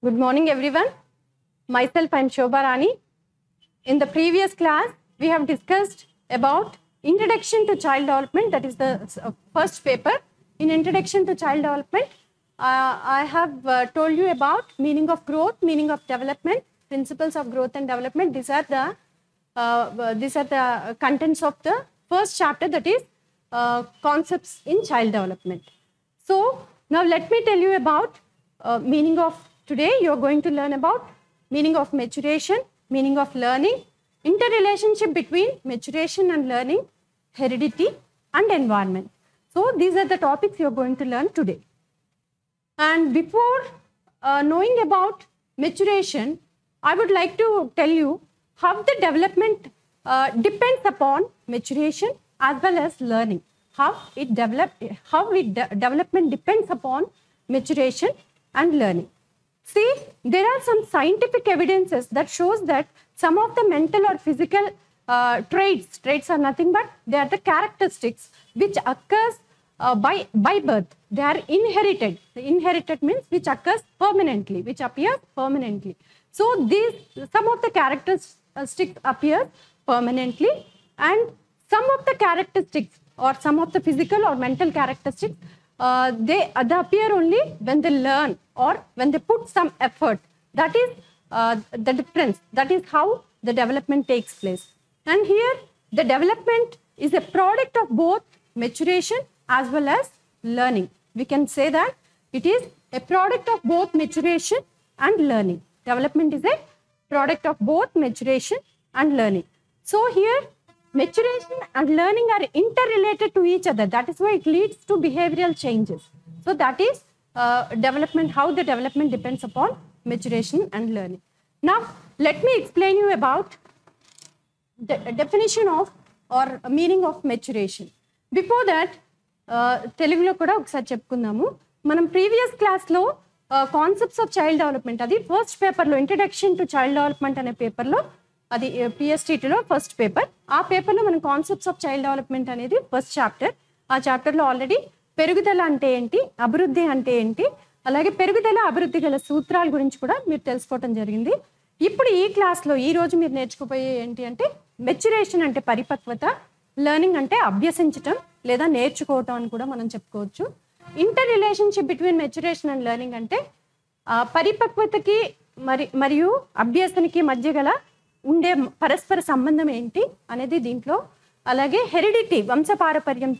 Good morning, everyone. Myself, I am Shobha Rani. In the previous class, we have discussed about Introduction to Child Development. That is the first paper. In Introduction to Child Development, I have told you about meaning of growth, meaning of development, principles of growth and development. These are the contents of the first chapter, that is concepts in child development. So now let me tell you about meaning of today. You are going to learn about meaning of maturation, meaning of learning, interrelationship between maturation and learning, heredity and environment. So these are the topics you are going to learn today. And before knowing about maturation, I would like to tell you how the development depends upon maturation as well as learning. Development depends upon maturation and learning. See, there are some scientific evidences that shows that some of the mental or physical traits are nothing but they are the characteristics which occurs by birth. They are inherited. The inherited means which occurs permanently, which appears permanently. So some of the characteristics appear permanently, and some of the characteristics or some of the physical or mental characteristics they appear only when they learn or when they put some effort. That is the difference. That is how the development takes place. And here the development is a product of both maturation as well as learning. We can say that it is a product of both maturation and learning. Development is a product of both maturation and learning. So here maturation and learning are interrelated to each other. That is why it leads to behavioral changes. So that is development, how the development depends upon maturation and learning. Now let me explain you about the definition of or meaning of maturation. Before that, తెలుగులో కూడా ఒకసారి చెప్పుకుందాము. మనం previous క్లాస్లో concepts of child development, అది first పేపర్లో introduction to child development అనే పేపర్లో, అది పిఎస్టీటీలో ఫస్ట్ పేపర్. ఆ పేపర్లో మనం కాన్సెప్ట్స్ ఆఫ్ చైల్డ్ డెవలప్మెంట్ అనేది ఫస్ట్ చాప్టర్. ఆ చాప్టర్లో ఆల్రెడీ పెరుగుదల అంటే ఏంటి, అభివృద్ధి అంటే ఏంటి, అలాగే పెరుగుదల అభివృద్ధి గల సూత్రాల గురించి కూడా మీరు తెలుసుకోవటం జరిగింది. ఇప్పుడు ఈ క్లాస్లో ఈరోజు మీరు నేర్చుకోబోయే ఏంటి అంటే మెచ్యురేషన్ అంటే పరిపక్వత, లెర్నింగ్ అంటే అభ్యసించటం లేదా నేర్చుకోవటం అని కూడా మనం చెప్పుకోవచ్చు. Inter relationship between maturation and learning అంటే పరిపక్వతకి మరియు అభ్యసనకి మధ్య గల ఉండే పరస్పర సంబంధం ఏంటి అనేది దీంట్లో, అలాగే హెరిడిటీ వంశపారపర్యం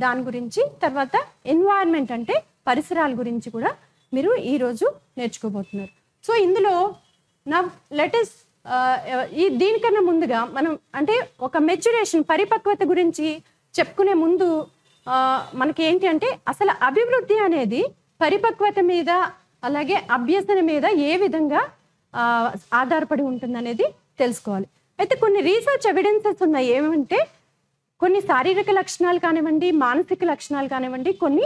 దాని గురించి, తర్వాత ఎన్వైరన్మెంట్ అంటే పరిసరాల గురించి కూడా మీరు ఈరోజు నేర్చుకోబోతున్నారు. సో ఇందులో నా లెటెస్ట్ దీనికన్నా ముందుగా మనం అంటే ఒక మెచ్యురేషన్ పరిపక్వత గురించి చెప్పుకునే ముందు మనకి ఏంటి అంటే అసలు అభివృద్ధి అనేది పరిపక్వత మీద అలాగే అభ్యసన మీద ఏ విధంగా ఆధారపడి ఉంటుందనేది తెలుసుకోవాలి. అయితే కొన్ని రీసెర్చ్ ఎవిడెన్సెస్ ఉన్నాయి. ఏమంటే కొన్ని శారీరక లక్షణాలు కానివ్వండి, మానసిక లక్షణాలు కానివ్వండి, కొన్ని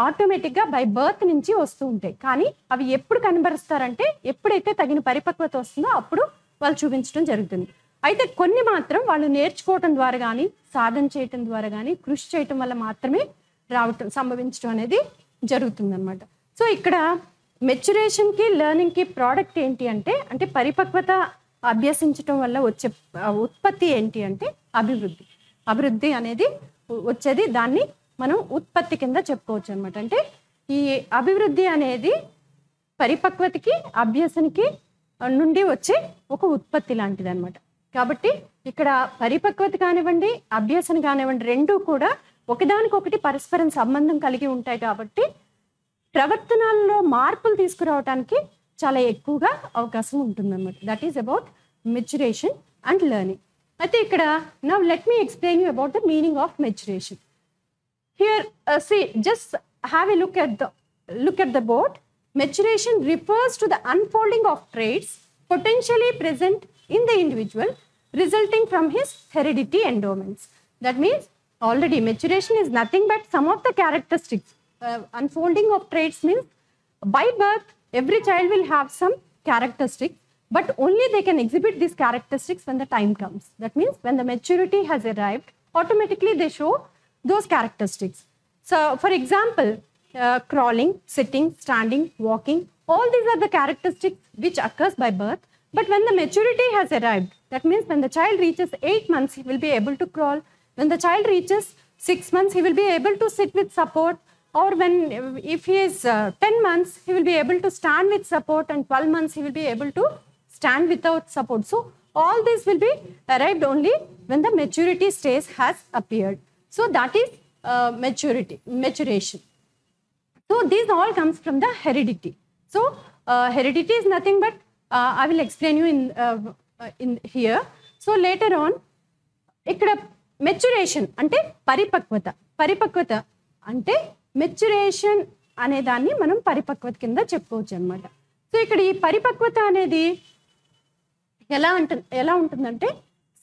ఆటోమేటిక్గా బై బర్త్ నుంచి వస్తూ ఉంటాయి. కానీ అవి ఎప్పుడు కనబరుస్తారంటే ఎప్పుడైతే తగిన పరిపక్వత వస్తుందో అప్పుడు వాళ్ళు చూపించడం జరుగుతుంది. అయితే కొన్ని మాత్రం వాళ్ళు నేర్చుకోవటం ద్వారా కానీ, సాధన చేయటం ద్వారా కానీ, కృషి చేయటం వల్ల మాత్రమే సంభవించడం అనేది జరుగుతుందన్నమాట. సో ఇక్కడ మెచ్యురేషన్కి లెర్నింగ్కి ప్రోడక్ట్ ఏంటి అంటే పరిపక్వత అభ్యసించటం వల్ల వచ్చే ఉత్పత్తి ఏంటి అంటే అభివృద్ధి అనేది వచ్చేది. దాన్ని మనం ఉత్పత్తి కింద చెప్పుకోవచ్చు అనమాట. అంటే ఈ అభివృద్ధి అనేది పరిపక్వతకి అభ్యసనకి నుండి వచ్చే ఒక ఉత్పత్తి లాంటిది అనమాట. కాబట్టి ఇక్కడ పరిపక్వత కానివ్వండి, అభ్యసన కానివ్వండి, రెండూ కూడా ఒకదానికొకటి పరస్పరం సంబంధం కలిగి ఉంటాయి. కాబట్టి ప్రవర్తనల్లో మార్పులు తీసుకురావడానికి చాలా ఎక్కువగా అవకాశం ఉంటుందన్నమాట. That is about maturation and learning. అయితే ఇక్కడ now let me explain you about the meaning of maturation. Here see, just have a look at the board. Maturation refers to the unfolding of traits potentially present in the individual resulting from his heredity endowments. That means already maturation is nothing but some of the characteristics. Unfolding of traits means by birth every child will have some characteristics, but only they can exhibit these characteristics when the time comes. That means when the maturity has arrived, automatically they show those characteristics. So for example, crawling, sitting, standing, walking, All these are the characteristics which occurs by birth. But when the maturity has arrived, that means when the child reaches 8 months, he will be able to crawl. When the child reaches 6 months, he will be able to sit with support. Or if he is 10 months, he will be able to stand with support, and 12 months, he will be able to stand without support. So all this will be arrived only when the maturity stage has appeared. So that is maturation. So this all comes from the heredity. So heredity is nothing but, I will explain you in here. So later on, ikkada maturation ante paripakvata ante maturation అనే దాన్ని మనం పరిపక్వత కింద చెప్పుకోవచ్చు అన్నమాట. So ఇక్కడ ఈ పరిపక్వత అనేది ఎలా ఉంటుందంటే,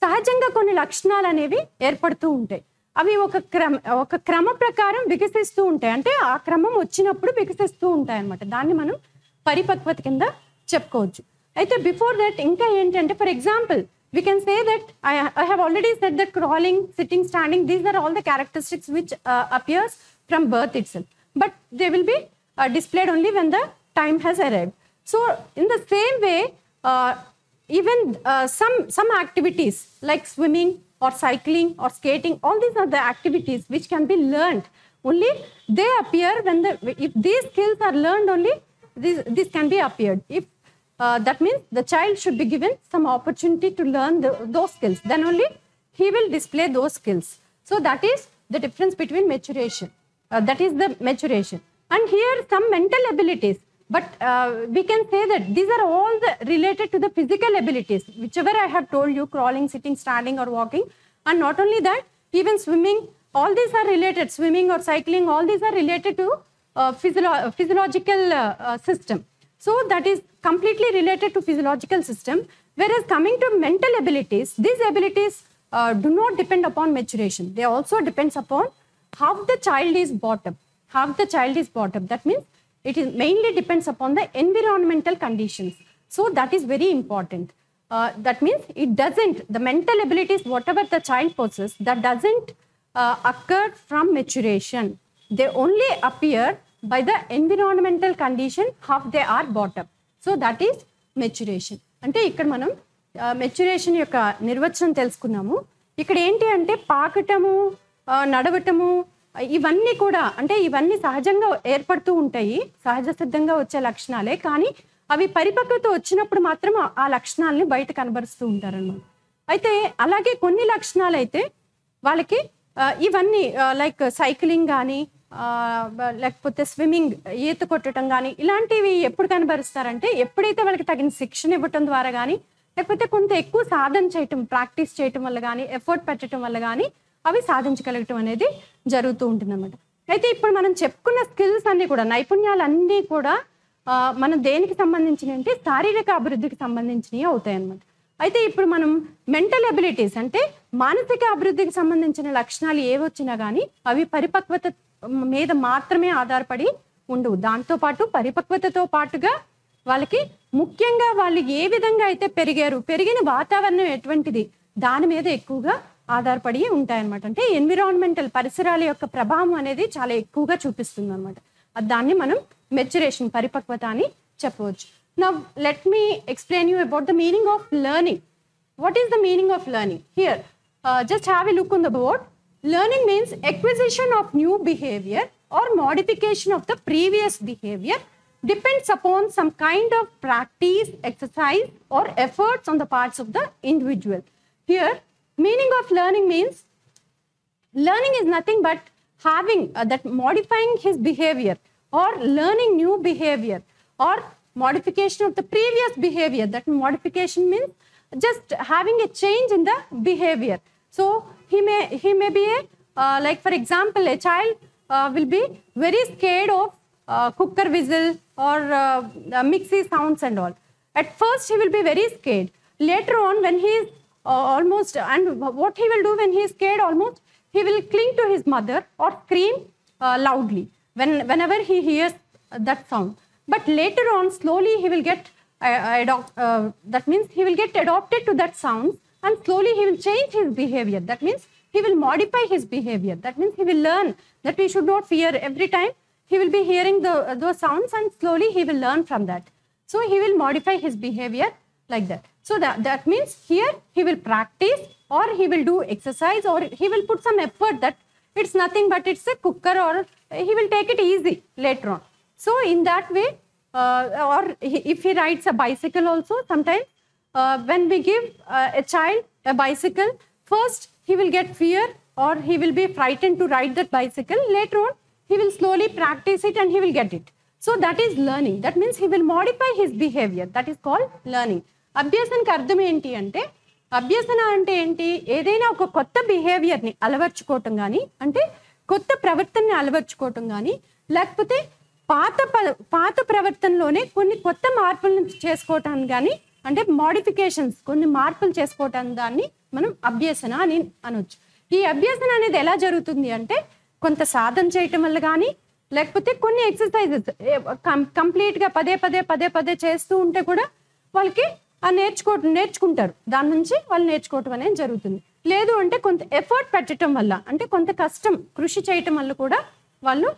సహజంగా కొన్ని లక్షణాలు అనేవి ఏర్పడుతూ ఉంటాయి. అవి ఒక క్రమ ప్రకారం వికసిస్తూ ఉంటాయి. అంటే ఆ క్రమం వచ్చినప్పుడు వికసిస్తూ ఉంటాయి అన్నమాట. దాన్ని మనం పరిపక్వత కింద చెప్పుకోవచ్చు. అయితే బిఫోర్ దట్ ఇంకా ఏంటంటే, for example we can say that I have already said that crawling, sitting, standing, these are all the characteristics which appears from birth itself. But they will be displayed only when the time has arrived. So in the same way, even some activities like swimming or cycling or skating, all these are the activities which can be learned. Only they appear when if these skills are learned, only this can be appeared. If that means the child should be given some opportunity to learn those skills. Then only he will display those skills. So that is the difference between maturation. That is the maturation. And here some mental abilities. But we can say that these are all related to the physical abilities, whichever I have told you, crawling, sitting, standing or walking. And not only that, even swimming, all these are related. Swimming or cycling, all these are related to physiological system. So that is completely related to physiological system. Whereas coming to mental abilities, these abilities do not depend upon maturation. They also depends upon how the child is brought up. That means it is mainly depends upon the environmental conditions. So that is very important. That means the mental abilities, whatever the child possesses, that doesn't occur from maturation. They only appear by the environmental condition how they are brought up. So that is maturation. అంటే ఇక్కడ మనం maturation యొక్క నిర్వచనం తెలుసుకున్నాము. ఇక్కడ ఏంటి అంటే పాకటము, నడవటము, ఇవన్నీ కూడా అంటే ఇవన్నీ సహజంగా ఏర్పడుతూ ఉంటాయి, సహజ సిద్ధంగా వచ్చే లక్షణాలే. కానీ అవి పరిపక్వత వచ్చినప్పుడు మాత్రం ఆ లక్షణాలని బయట కనబరుస్తూ ఉంటారన్నమాట. అయితే అలాగే కొన్ని లక్షణాలు అయితే వాళ్ళకి ఇవన్నీ లైక్ సైక్లింగ్ కానీ లేకపోతే స్విమ్మింగ్, ఈత కొట్టడం కానీ ఇలాంటివి ఎప్పుడు కనబరుస్తారంటే, ఎప్పుడైతే వాళ్ళకి తగిన శిక్షణ ఇవ్వటం ద్వారా కానీ, లేకపోతే కొంత ఎక్కువ సాధన చేయటం, ప్రాక్టీస్ చేయటం వల్ల కానీ, ఎఫర్ట్ పెట్టడం వల్ల కానీ అవి సాధించగలగటం అనేది జరుగుతూ ఉంటుంది అన్నమాట. అయితే ఇప్పుడు మనం చెప్పుకున్న స్కిల్స్ అన్నీ కూడా, నైపుణ్యాలన్నీ కూడా మనం దేనికి సంబంధించినవి అంటే శారీరక అభివృద్ధికి సంబంధించినవి అవుతాయి అన్నమాట. అయితే ఇప్పుడు మనం మెంటల్ ఎబిలిటీస్ అంటే మానసిక అభివృద్ధికి సంబంధించిన లక్షణాలు ఏవి వచ్చినా కానీ అవి పరిపక్వత మీద మాత్రమే ఆధారపడి ఉండవు. దాంతోపాటు పరిపక్వతతో పాటుగా వాళ్ళకి ముఖ్యంగా వాళ్ళు ఏ విధంగా అయితే పెరిగిన వాతావరణం ఎటువంటిది దాని మీద ఎక్కువగా ఆధారపడి ఉంటాయన్నమాట. అంటే ఎన్విరాన్మెంటల్ పరిసరాల యొక్క ప్రభావం అనేది చాలా ఎక్కువగా చూపిస్తుంది అనమాట. దాన్ని మనం మెచ్యురేషన్, పరిపక్వత అని చెప్పవచ్చు. Now let me explain you about the meaning of learning. What is the meaning of learning? Here, just have a look on the board. Learning means acquisition of new behavior or modification of the previous behavior, depends upon some kind of practice, exercise or efforts on the parts of the individual. Here, meaning of learning means learning is nothing but having that modifying his behavior or learning new behavior or modification of the previous behavior. That modification means just having a change in the behavior. So he may be like for example, a child will be very scared of cooker whistle or mixie sounds and all. At first he will be very scared. Later on, when he is almost, and what he will do when he is scared almost, he will cling to his mother or scream loudly whenever he hears that sound. But later on, slowly he will get that means he will get adopted to that sound, and slowly he will change his behavior. That means he will modify his behavior. That means he will learn that we should not fear every time he will be hearing those sounds and slowly he will learn from that. So he will modify his behavior like that. So that means here he will practice, or he will do exercise, or he will put some effort that it's nothing but it's a cooker, or he will take it easy later on. So in that way, or if he rides a bicycle also, sometimes when we give a child a bicycle, first he will get fear, or he will be frightened to ride that bicycle. Later on, he will slowly practice it and he will get it. So that is learning. That means he will modify his behavior. That is called learning. అభ్యసనకి అర్థం ఏంటి అంటే, అభ్యసన అంటే ఏంటి, ఏదైనా ఒక కొత్త బిహేవియర్ని అలవర్చుకోవటం కానీ, అంటే కొత్త ప్రవర్తనని అలవర్చుకోవటం కానీ, లేకపోతే పాత ప్రవర్తనలోనే కొన్ని కొత్త మార్పులను చేసుకోవటాన్ని కానీ, అంటే మోడిఫికేషన్స్, కొన్ని మార్పులు చేసుకోవటాన్ని దాన్ని మనం అభ్యసన అని అనొచ్చు. ఈ అభ్యసన అనేది ఎలా జరుగుతుంది అంటే, కొంత సాధన చేయటం వల్ల కానీ, లేకపోతే కొన్ని ఎక్సర్సైజెస్ కంప్లీట్గా పదే చేస్తూ ఉంటే కూడా వాళ్ళకి నేర్చుకుంటారు. దాని నుంచి వాళ్ళు నేర్చుకోవటం అనేది జరుగుతుంది. లేదు అంటే కొంత ఎఫర్ట్ పెట్టడం వల్ల, అంటే కొంత కృషి చేయటం వల్ల కూడా వాళ్ళు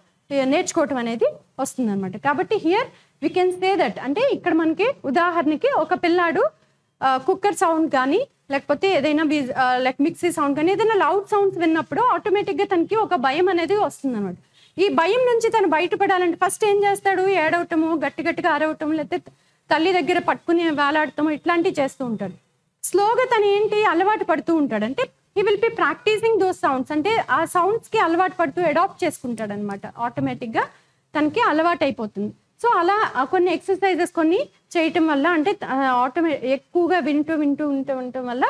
నేర్చుకోవటం అనేది వస్తుంది అనమాట. కాబట్టి here we can say that, అంటే ఇక్కడ మనకి ఉదాహరణకి ఒక పిల్లాడు కుక్కర్ సౌండ్ కానీ, లేకపోతే ఏదైనా లైక్ మిక్సీ సౌండ్ కానీ, ఏదైనా లౌడ్ సౌండ్స్ విన్నప్పుడు ఆటోమేటిక్గా తనకి ఒక భయం అనేది వస్తుంది అనమాట. ఈ భయం నుంచి తను బయటపడాలంటే ఫస్ట్ ఏం చేస్తాడు, ఏడవటము, గట్టిగా అరవటం, లేకపోతే తల్లి దగ్గర పట్టుకుని వేలాడటము, ఇట్లాంటివి చేస్తూ ఉంటాడు. స్లోగా తను ఏంటి అలవాటు పడుతూ ఉంటాడు. అంటే he will be practising those sounds, అంటే ఆ సౌండ్స్కి అలవాటు పడుతూ అడాప్ట్ చేసుకుంటాడు అనమాట. ఆటోమేటిక్గా తనకి అలవాటు అయిపోతుంది. సో అలా కొన్ని ఎక్సర్సైజెస్ కొన్ని చేయటం వల్ల, అంటే ఎక్కువగా వింటూ ఉండటం వల్ల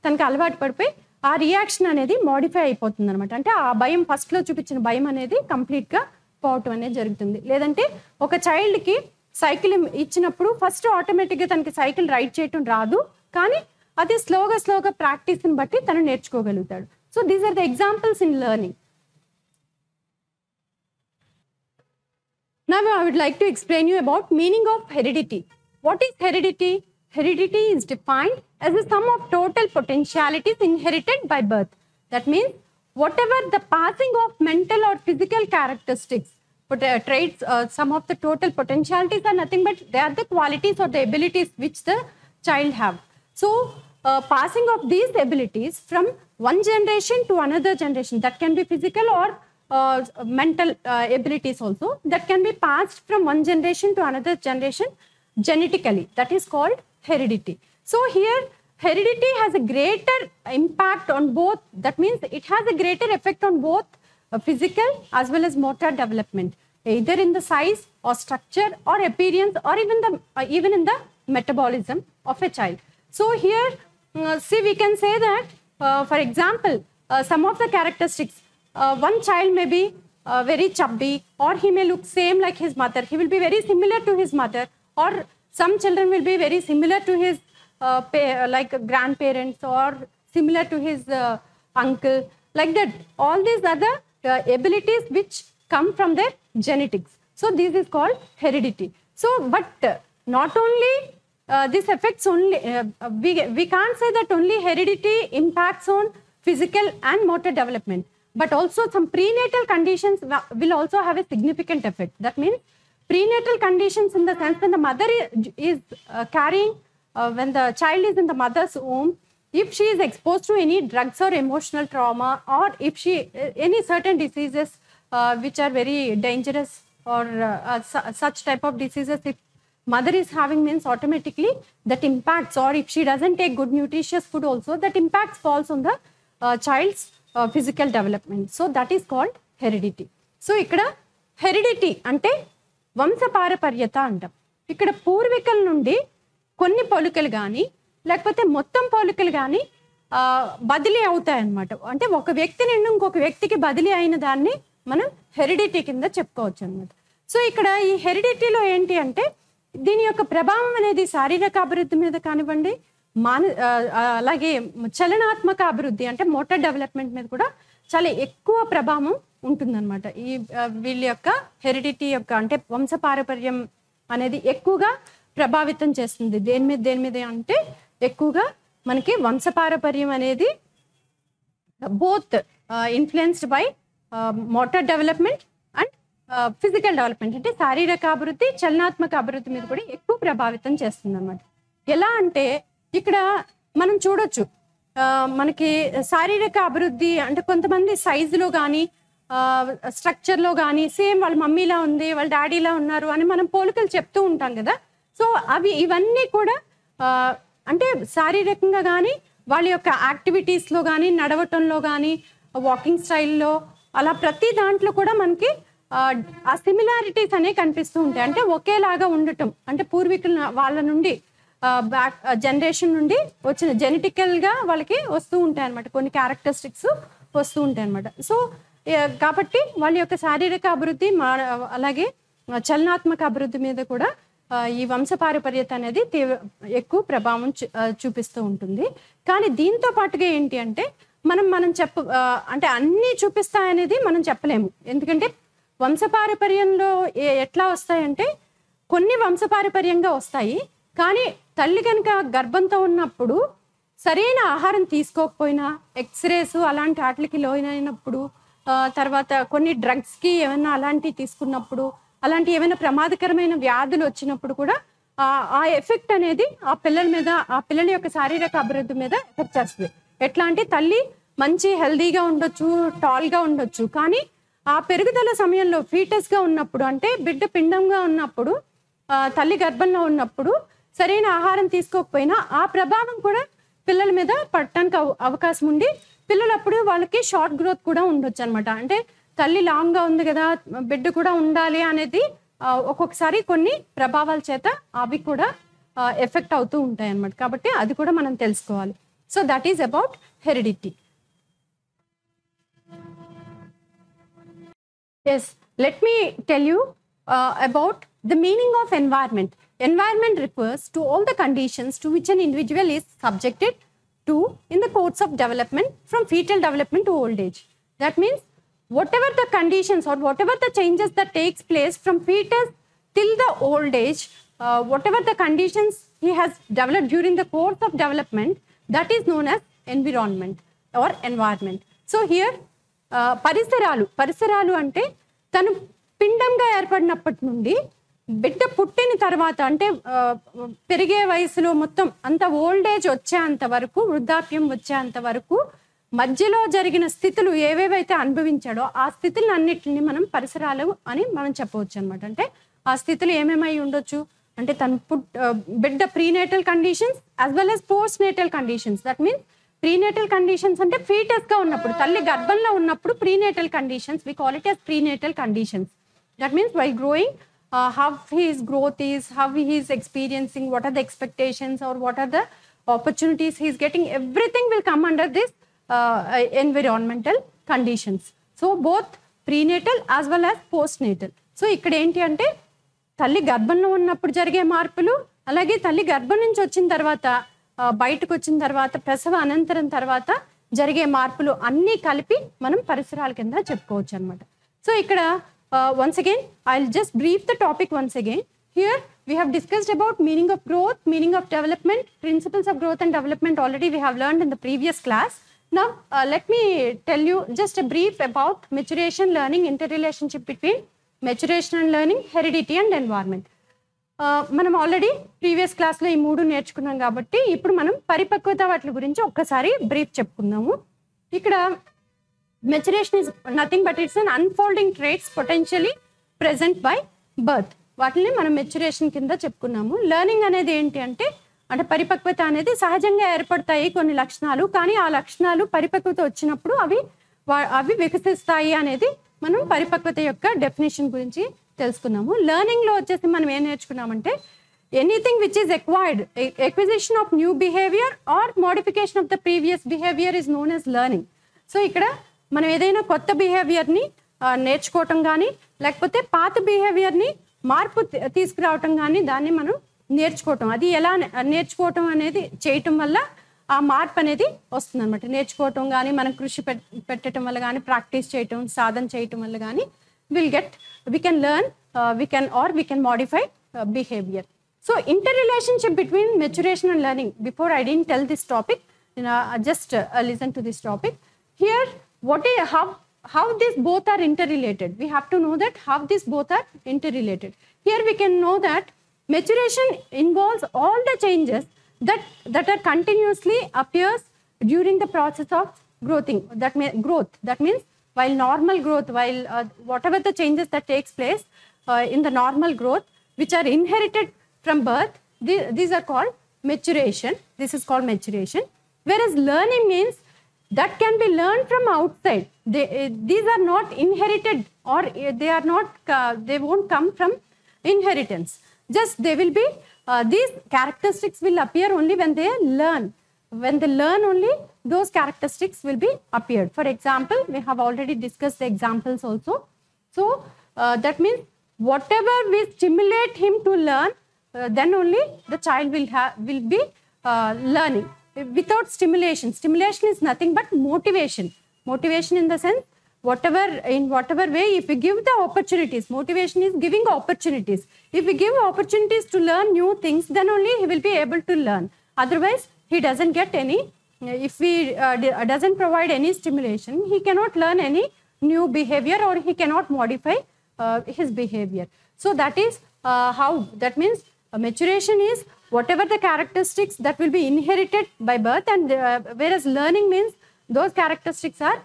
తనకి అలవాటు పడిపోయి ఆ రియాక్షన్ అనేది మోడిఫై అయిపోతుంది అనమాట. అంటే ఆ భయం, ఫస్ట్లో చూపించిన భయం అనేది కంప్లీట్గా పోవటం అనేది జరుగుతుంది. లేదంటే ఒక చైల్డ్కి సైకిల్ ఇచ్చినప్పుడు ఫస్ట్ ఆటోమేటిక్గా తనకి సైకిల్ రైడ్ చేయటం రాదు, కానీ అది స్లోగా ప్రాక్టీస్ని బట్టి తను నేర్చుకోగలుగుతాడు. So these are the examples in learning. Now I would like to explain you about meaning of heredity. What is heredity? Heredity is defined as the sum of total potentialities inherited by birth. That means whatever the passing of mental or physical characteristics, traits, some of the total potentialities are nothing but they are the qualities or the abilities which the child have. So passing of these abilities from one generation to another generation, that can be physical or mental abilities also, that can be passed from one generation to another generation genetically. That is called heredity. So here heredity has a greater impact on both. That means it has a greater effect on both physical as well as motor development, either in the size or structure or appearance, or even in the metabolism of a child. So here see, we can say that for example, some of the characteristics, one child may be very chubby, or he may look same like his mother. He will be very similar to his mother, or some children will be very similar to his like grandparents, or similar to his uncle, like that. All these are the abilities which come from their genetics. So this is called heredity. So but not only this affects only, we can't say that only heredity impacts on physical and motor development, but also some prenatal conditions will also have a significant effect. That means prenatal conditions in the sense when the mother is carrying, when the child is in the mother's womb, if she is exposed to any drugs or emotional trauma, or if she any certain diseases which are very dangerous, or such type of diseases, if mother is having, means automatically that impacts, or if she doesn't take good nutritious food also, that impacts falls on the child's physical development. So that is called heredity. So ikkada heredity ante వంశపారపర్యత అంటాం. ఇక్కడ పూర్వీకుల నుండి కొన్ని పోలికలు కానీ, లేకపోతే మొత్తం పోలికలు కానీ బదిలీ అవుతాయన్నమాట. అంటే ఒక వ్యక్తి నుండి ఇంకొక వ్యక్తికి బదిలీ అయిన దాన్ని మనం హెరిడిటీ కింద చెప్పుకోవచ్చు అనమాట. సో ఇక్కడ ఈ హెరిడిటీలో ఏంటి అంటే, దీని యొక్క ప్రభావం అనేది శారీరక అభివృద్ధి మీద కానివ్వండి, అలాగే చలనాత్మక అభివృద్ధి అంటే మోటార్ డెవలప్మెంట్ మీద కూడా చాలా ఎక్కువ ప్రభావం ఉంటుందన్నమాట. ఈ వీళ్ళ యొక్క హెరిడిటీ యొక్క అంటే వంశపారపర్యం అనేది ఎక్కువగా ప్రభావితం చేస్తుంది. దేని మీద అంటే ఎక్కువగా మనకి వంశపారపర్యం అనేది both influenced by motor development and physical development అంటే శారీరక అభివృద్ధి, చలనాత్మక అభివృద్ధి మీద కూడా ఎక్కువ ప్రభావితం చేస్తుంది అనమాట. ఎలా అంటే ఇక్కడ మనం చూడొచ్చు, మనకి శారీరక అభివృద్ధి అంటే కొంతమంది సైజులో కానీ స్ట్రక్చర్లో కానీ సేమ్ వాళ్ళ మమ్మీలా ఉంది, వాళ్ళ డాడీలా ఉన్నారు అని మనం పోలికలు చెప్తూ ఉంటాం కదా. సో ఇవన్నీ కూడా అంటే శారీరకంగా కానీ వాళ్ళ యొక్క యాక్టివిటీస్లో కానీ, నడవటంలో కానీ, వాకింగ్ స్టైల్లో, అలా ప్రతి దాంట్లో కూడా మనకి ఆ సిమిలారిటీస్ అనేవి కనిపిస్తూ ఉంటాయి. అంటే ఒకేలాగా ఉండటం, అంటే పూర్వీకుల వాళ్ళ నుండి బ్యాక్ జనరేషన్ నుండి వచ్చిన జెనెటికల్గా వాళ్ళకి వస్తూ ఉంటాయి అనమాట, కొన్ని క్యారెక్టరిస్టిక్స్ వస్తూ ఉంటాయి అనమాట. సో కాబట్టి వాళ్ళ యొక్క శారీరక అభివృద్ధి అలాగే చలనాత్మక అభివృద్ధి మీద కూడా ఈ వంశపారపర్యత అనేది ఎక్కువ ప్రభావం చూపిస్తూ ఉంటుంది. కానీ దీంతో పాటుగా ఏంటి అంటే మనం అంటే అన్నీ చూపిస్తాయనేది మనం చెప్పలేము. ఎందుకంటే వంశపారపర్యంలో ఎట్లా వస్తాయంటే కొన్ని వంశపారపర్యంగా వస్తాయి, కానీ తల్లి కనుక గర్భంతో ఉన్నప్పుడు సరైన ఆహారం తీసుకోకపోయినా, ఎక్స్రేస్ అలాంటి వాటికి లోనైనప్పుడు, తర్వాత కొన్ని డ్రగ్స్కి ఏమైనా అలాంటివి తీసుకున్నప్పుడు, అలాంటి ఏమైనా ప్రమాదకరమైన వ్యాధులు వచ్చినప్పుడు కూడా ఆ ఎఫెక్ట్ అనేది ఆ పిల్లల మీద, ఆ పిల్లల యొక్క శారీరక అభివృద్ధి మీద ఎఫెక్ట్ చేస్తుంది. ఎట్లా అంటే తల్లి మంచి హెల్దీగా ఉండొచ్చు, టాల్గా ఉండొచ్చు, కానీ ఆ పెరుగుదల సమయంలో ఫీటస్గా ఉన్నప్పుడు, అంటే బిడ్డ పిండంగా ఉన్నప్పుడు, తల్లి గర్భంలో ఉన్నప్పుడు సరైన ఆహారం తీసుకోకపోయినా ఆ ప్రభావం కూడా పిల్లల మీద పడటానికి అవకాశం ఉండి పిల్లలు అప్పుడు వాళ్ళకి షార్ట్ గ్రోత్ కూడా ఉండొచ్చు అనమాట. అంటే తల్లి లాంగ్గా ఉంది కదా, బిడ్డ కూడా ఉండాలి అనేది ఒక్కొక్కసారి కొన్ని ప్రభావాల చేత అవి కూడా ఎఫెక్ట్ అవుతూ ఉంటాయి అన్నమాట. కాబట్టి అది కూడా మనం తెలుసుకోవాలి. So that is about heredity. Yes, let me tell you about the meaning of environment. Environment refers to all the conditions to which an individual is subjected to in the course of development from fetal development to old age. That means whatever the conditions or whatever the changes that takes place from fetus till the old age, whatever the conditions he has developed during the course of development, that is known as environment or environment. So here పరిసరాలు అంటే తను పిండంగా ఏర్పడినప్పటి నుండి బిడ్డ పుట్టిన తర్వాత, అంటే పెరిగే వయసులో మొత్తం అంత ఓల్డ్ ఏజ్ వచ్చేంత వరకు, వృద్ధాప్యం వచ్చేంత వరకు మధ్యలో జరిగిన స్థితులు ఏవేవైతే అనుభవించాడో ఆ స్థితులను అన్నిటిని మనం పరిసరాలు అని మనం చెప్పవచ్చు అనమాట. అంటే ఆ స్థితులు ఏమేమై ఉండొచ్చు అంటే తను బిడ్డ prenatal conditions as well as postnatal conditions. That means prenatal conditions అంటే ఫీటస్గా ఉన్నప్పుడు, తల్లి గర్భంలో ఉన్నప్పుడు prenatal conditions, we call it as prenatal conditions. That means why growing, how his growth is, how he is experiencing, what are the expectations or what are the opportunities he is getting, everything will come under this environmental conditions. So both prenatal as well as postnatal. So ఇక్కడ ఏంటి అంటే తల్లి గర్భంలో ఉన్నప్పుడు జరిగే మార్పులు, అలాగే తల్లి గర్భం నుంచి వచ్చిన తర్వాత, బయటకు వచ్చిన తర్వాత, ప్రసవ అనంతరం తర్వాత జరిగే మార్పులు అన్నీ కలిపి మనం పరిసరాల కింద చెప్పుకోవచ్చు అనమాట. సో ఇక్కడ once again I'll just brief the topic once again. Here we have discussed about meaning of growth, meaning of development, principles of growth and development already we have learned in the previous class. Now let me tell you just a brief about maturation, learning, interrelationship between maturation and learning, heredity and environment. మనం already previous క్లాస్లో ఈ మూడు నేర్చుకున్నాం కాబట్టి ఇప్పుడు మనం పరిపక్వత వాటి గురించి ఒక్కసారి బ్రీఫ్ చెప్పుకుందాము. ఇక్కడ maturation is nothing but it's an unfolding traits potentially present by birth. వాటిని మనం మెచ్యురేషన్ కింద చెప్పుకున్నాము. లెర్నింగ్ అనేది ఏంటి అంటే పరిపక్వత అనేది సహజంగా ఏర్పడతాయి కొన్ని లక్షణాలు, కానీ ఆ లక్షణాలు పరిపక్వత వచ్చినప్పుడు అవి వికసిస్తాయి అనేది మనం పరిపక్వత యొక్క డెఫినేషన్ గురించి తెలుసుకున్నాము. లెర్నింగ్లో వచ్చేసి మనం ఏం నేర్చుకున్నామంటే anything which is acquired, acquisition of new behaviour or modification of the previous behaviour is known as learning. So ఇక్కడ మనం ఏదైనా కొత్త బిహేవియర్ని నేర్చుకోవటం కానీ, లేకపోతే పాత బిహేవియర్ని మార్పు తీసుకురావటం కానీ దాన్ని మనం నేర్చుకోవటం. అది ఎలా నేర్చుకోవటం అనేది చేయటం వల్ల ఆ మార్పు అనేది వస్తుంది అనమాట. నేర్చుకోవటం కానీ, మనం కృషి పెట్టడం వల్ల కానీ, ప్రాక్టీస్ చేయటం, సాధన చేయటం వల్ల కానీ we can learn, we can modify behavior. So interrelationship between maturation and learning. Before I didn't tell this topic, just listen to this topic. Here, how how these both are interrelated. We have to know that how these both are interrelated. Here we can know that maturation involves all the changes that are continuously appears during the process of growing. That means while normal growth, while whatever the changes that takes place in the normal growth, which are inherited from birth, these are called maturation. This is called maturation. Whereas learning means that can be learned from outside. These are not inherited, or they won't come from inheritance. Just they will be, these characteristics will appear only when they learn. When they learn only, those characteristics will be appeared. For example, we have already discussed the examples also. So that means whatever we stimulate him to learn, then only the child will be learning. Without stimulation is nothing but motivation. Motivation in the sense, in whatever way, if we give the opportunities, motivation is giving opportunities. If we give opportunities to learn new things, then only he will be able to learn. Otherwise, he doesn't get any, if we doesn't provide any stimulation, he cannot learn any new behavior, or he cannot modify his behavior. So that is how, that means maturation is whatever the characteristics that will be inherited by birth, and whereas learning means those characteristics are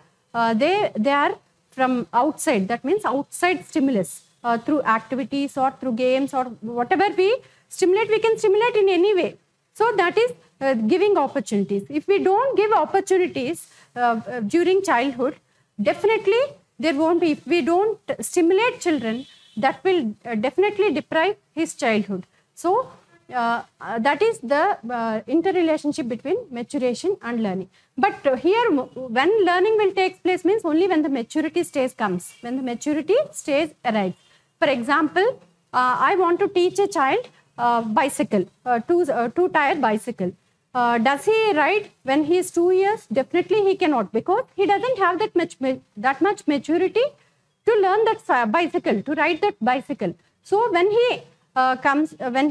they are from outside. That means outside stimulus, through activities or through games or whatever we stimulate, we can stimulate in any way. So that is giving opportunities. If we don't give opportunities during childhood, definitely there won't be. If we don't stimulate children, that will definitely deprive his childhood. So that is the interrelationship between maturation and learning. But here, when learning will take place means only when the maturity stage comes, when the maturity stage arrives. For example, I want to teach a child bicycle, two-tire bicycle. Does he ride when he is 2 years? Definitely he cannot, because he doesn't have that much maturity to learn that bicycle, to ride that bicycle. So when he when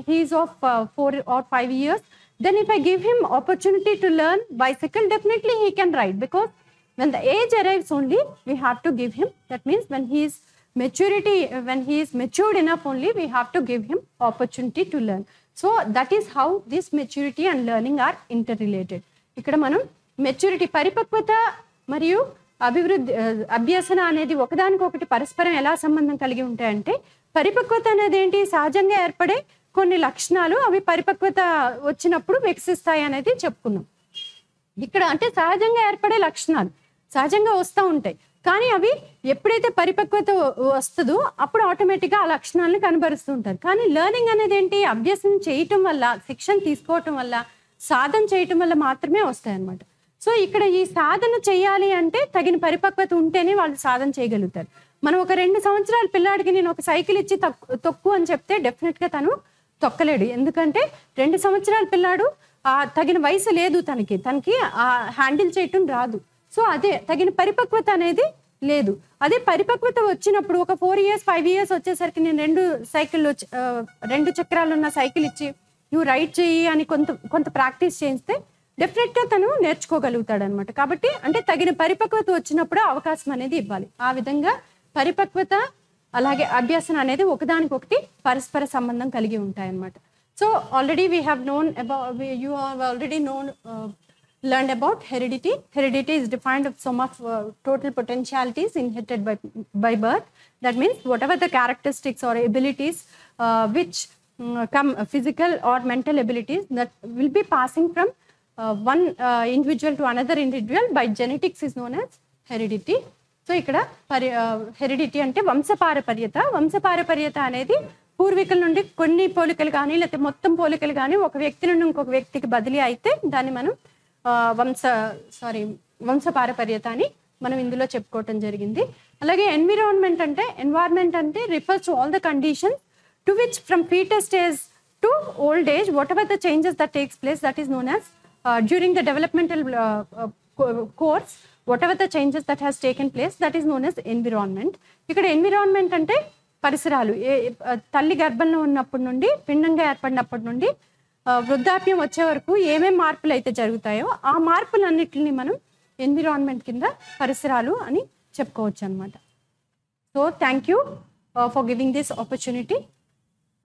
he is of 4 or 5 years, then if I give him opportunity to learn bicycle, definitely he can ride, because when the age arrives only, we have to give him. That means when he is matured enough only, we have to give him opportunity to learn. So that is how this maturity and learning are interrelated. ఇక్కడ మనం maturity, పరిపక్వత మరియు అభివృద్ధి, అభ్యసన అనేది ఒకదానికొకటి పరస్పరం ఎలా సంబంధం కలిగి ఉంటాయంటే, పరిపక్వత అనేది ఏంటి, సహజంగా ఏర్పడే కొన్ని లక్షణాలు, అవి పరిపక్వత వచ్చినప్పుడు వికసిస్తాయి అనేది చెప్పుకున్నాం. ఇక్కడ అంటే సహజంగా ఏర్పడే లక్షణాలు సహజంగా వస్తూ ఉంటాయి, కానీ అవి ఎప్పుడైతే పరిపక్వత వస్తుందో అప్పుడు ఆటోమేటిక్గా ఆ లక్షణాలను కనబరుస్తూ ఉంటారు. కానీ లెర్నింగ్ అనేది ఏంటి, అభ్యసనం చేయటం వల్ల, శిక్షణ తీసుకోవటం వల్ల, సాధన చేయటం వల్ల మాత్రమే వస్తాయి అన్నమాట. సో ఇక్కడ ఈ సాధన చేయాలి అంటే తగిన పరిపక్వత ఉంటేనే వాళ్ళు సాధన చేయగలుగుతారు. మనం ఒక 2 సంవత్సరాల పిల్లాడికి నేను ఒక సైకిల్ ఇచ్చి తొక్కు అని చెప్తే డెఫినెట్గా తను తొక్కలేడు. ఎందుకంటే 2 సంవత్సరాల పిల్లాడు తగిన వయసు లేదు, తనకి హ్యాండిల్ చేయటం రాదు. సో అదే తగిన పరిపక్వత అనేది లేదు. అదే పరిపక్వత వచ్చినప్పుడు ఒక 4 ఇయర్స్ 5 ఇయర్స్ వచ్చేసరికి నేను 2 చక్రాలు ఉన్న సైకిల్ ఇచ్చి నువ్వు రైడ్ చెయ్యి అని కొంత ప్రాక్టీస్ చేయిస్తే డెఫినెట్గా తను నేర్చుకోగలుగుతాడు అనమాట. కాబట్టి అంటే తగిన పరిపక్వత వచ్చినప్పుడు అవకాశం అనేది ఇవ్వాలి. ఆ విధంగా పరిపక్వత అలాగే అభ్యసన అనేది ఒకదానికొకటి పరస్పర సంబంధం కలిగి ఉంటాయి అన్నమాట. So already we have known about, you have already learned about heredity. Heredity is defined as sum of total potentialities inherited by birth. That means whatever the characteristics or abilities which come, physical or mental abilities that will be passing from one individual to another individual by genetics is known as heredity. So ikkada heredity ante వంశపారపర్యత అనేది పూర్వీకుల నుండి కొన్ని పోలికలు కానీ లేకపోతే మొత్తం పోలికలు కానీ ఒక వ్యక్తి నుండి ఇంకొక వ్యక్తికి బదిలీ అయితే దాన్ని మనం వంశపారపర్యత అని మనం ఇందులో చెప్పుకోవటం జరిగింది. అలాగే ఎన్విరాన్మెంట్ అంటే refers to all the conditions to which from foetus stage to old age what ever the changes that takes place, that is known as during the developmental course, what ever the changes that has taken place, that is known as environment. ఇక్కడ environment అంటే పరిసరాలు, తల్లి గర్భంలో ఉన్నప్పటి నుండి, పిండంగా ఏర్పడినప్పటి నుండి వృద్ధాప్యం వచ్చే వరకు ఏమేం మార్పులు అయితే జరుగుతాయో ఆ మార్పులన్నిటిని మనం ఎన్విరాన్మెంట్ కింద పరిసరాలు అని చెప్పుకోవచ్చు అనమాట. So thank you for giving this opportunity.